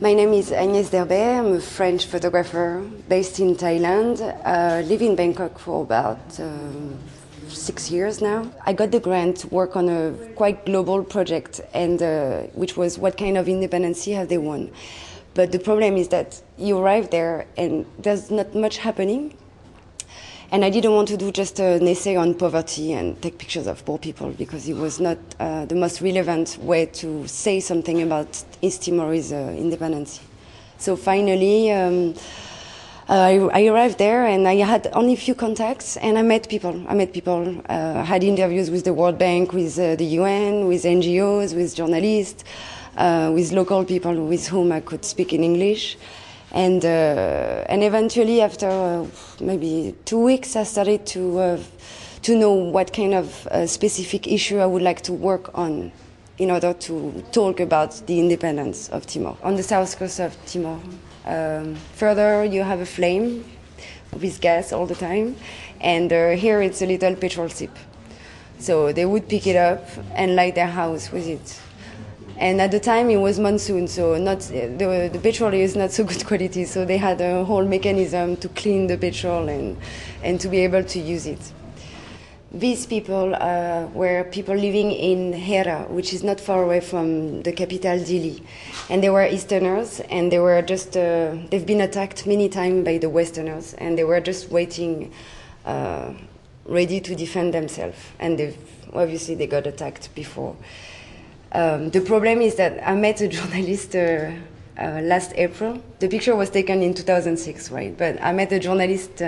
My name is Agnes Dherbeys. I'm a French photographer based in Thailand. Live in Bangkok for about 6 years now. I got the grant to work on a quite global project, and which was what kind of independence have they won. But the problem is that you arrive there and there's not much happening. And I didn't want to do just an essay on poverty and take pictures of poor people, because it was not the most relevant way to say something about East Timor's independence. So finally, I arrived there and I had only a few contacts, and I met people. Had interviews with the World Bank, with the UN, with NGOs, with journalists, with local people with whom I could speak in English. And eventually, after maybe 2 weeks, I started to know what kind of specific issue I would like to work on in order to talk about the independence of Timor. On the south coast of Timor, further you have a flame with gas all the time, and here it's a little petrol sip. So they would pick it up and light their house with it. And at the time it was monsoon, so the petrol is not so good quality, so they had a whole mechanism to clean the petrol and to be able to use it. These people were people living in Hera, which is not far away from the capital Dili. And they were Easterners, and they were just, they've been attacked many times by the Westerners, and they were just waiting, ready to defend themselves. And obviously they got attacked before. The problem is that I met a journalist last April. The picture was taken in 2006, right? But I met a journalist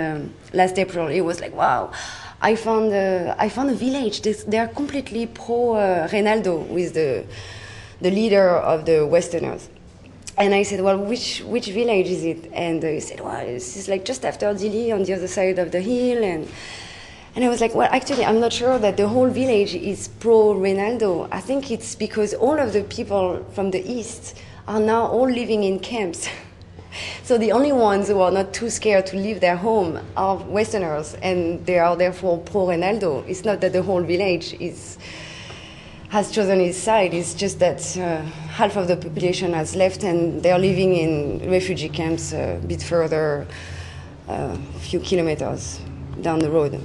last April. He was like, "Wow, I found a village. They are completely pro Reinaldo, with the leader of the Westerners." And I said, "Well, which village is it?" And he said, "Well, this is like just after Dili, on the other side of the hill." And I was like, well, actually, I'm not sure that the whole village is pro-Reinaldo. I think it's because all of the people from the east are now all living in camps. So the only ones who are not too scared to leave their home are Westerners, and they are therefore pro-Reinaldo. It's not that the whole village has chosen his side. It's just that half of the population has left, and they are living in refugee camps a bit further, a few kilometers down the road.